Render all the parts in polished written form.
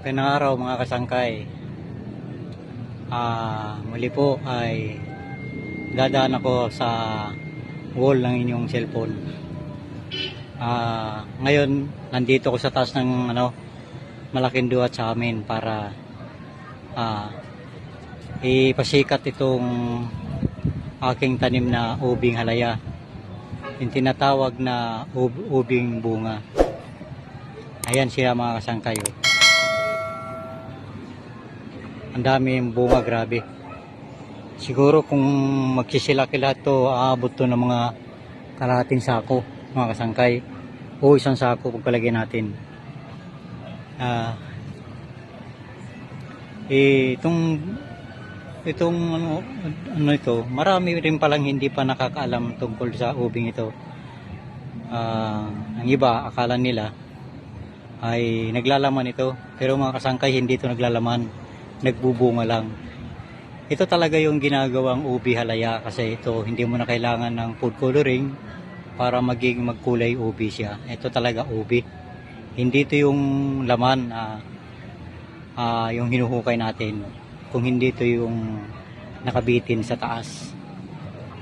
Magandang araw mga kasangkay. Muli po ay dadaan ako sa wall ng inyong cellphone. Ngayon nandito ako sa taas ng malaking duwat sa amin para ipasikat itong aking tanim na ubing halaya, yung tinatawag na ubing bunga. Ayan siya mga kasangkay. Ang daming bunga, grabe. Siguro kung magsisilaki lahat to, aabot to ng mga kalahating sako mga kasangkay, o isang sako kung palagay natin. Itong ito, marami rin palang hindi pa nakakaalam tungkol sa ubing ito. Ang iba akala nila ay naglalaman ito, pero mga kasangkay, hindi ito naglalaman, nagbubunga lang. Ito talaga yung ginagawang ubi halaya, kasi ito hindi mo na kailangan ng food coloring para maging magkulay ubi siya. Ito talaga ubi, hindi ito yung laman yung hinuhukay natin, kung hindi ito yung nakabitin sa taas.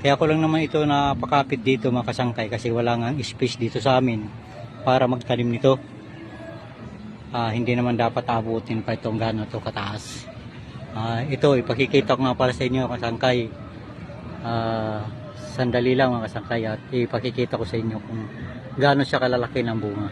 Kaya ko lang naman ito napakapit dito mga kasangkay, kasi wala nga space dito sa amin para magtanim nito. Hindi naman dapat abutin pa itong gano'n ito kataas. Ito ipakikita ko nga pala sa inyo kasangkay. Sandali lang mga kasangkay, at ipakikita ko sa inyo kung gaano siya kalalaki ng bunga.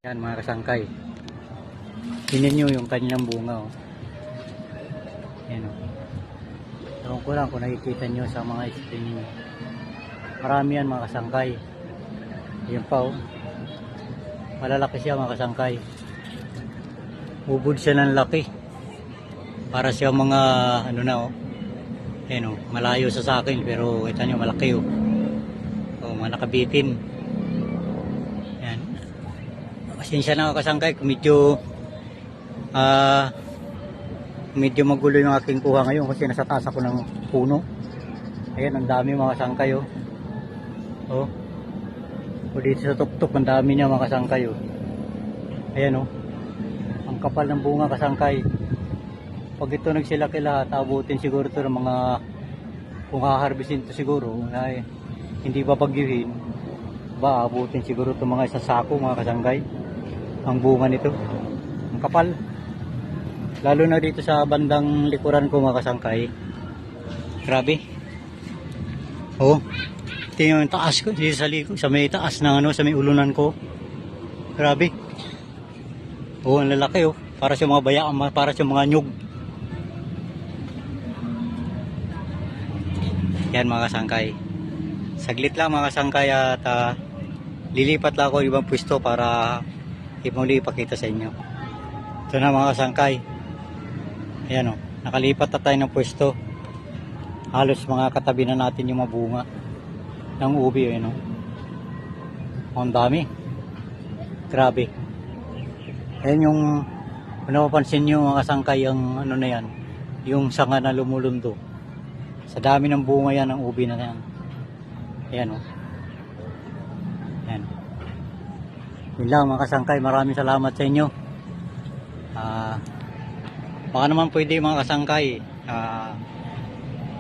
Yan mga kasangkay, tingnan nyo yung kanilang bunga. Yan, ewan ko lang kung nakikita nyo sa mga screen nyo. Marami yan mga kasangkay. Yan pa malalaki siya mga kasangkay. Ubod siya ng laki, para siya mga yan, malayo sa akin, pero kita nyo malaki. Mga nakabitin. Pasensya na kasangkay kung medyo magulo yung aking kuha ngayon, kasi nasa taas ako ng puno. Ayan, ang dami mga kasangkay. O dito sa tuktok, ang dami niya mga kasangkay. Ayan, ang kapal ng bunga kasangkay. Pag ito nagsilaki lahat, abutin siguro ito ng mga, kung haharbisin ito siguro ay hindi babagyuhin, abutin siguro ito mga isang sako mga kasangkay. Ang bunga nito, ang kapal, lalo na dito sa bandang likuran ko mga kasangkay. Grabe. Tingnan yung taas ko dito sa liko, sa may taas ng sa may ulunan ko. Grabe. Ang lalaki. Para sa mga bayaan, para sa mga nyug. Yan mga kasangkay. Saglit lang mga kasangkay, at lilipat lang ako ibang pwesto para muli ipakita sa inyo. Ito na mga kasangkay. Ayan, nakalipat na tayo ng pwesto. Halos mga katabi na natin yung mabunga ng ubi. Ang dami, grabe. Ayan yung napapansin nyo mga kasangkay, yung na yan, yung sanga na lumulundo. Sa dami ng bunga yan ng ubi na yan. Ayan. Ayan. Yun lang mga kasangkay, maraming salamat sa inyo. Baka naman pwede mga kasangkay,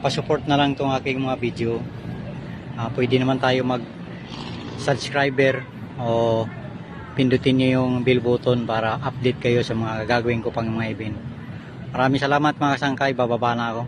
pasupport na lang itong aking mga video. Pwede naman tayo mag subscriber, o pindutin nyo yung bell button para update kayo sa mga gagawin ko pang mga event. Maraming salamat mga kasangkay, bababa na ako.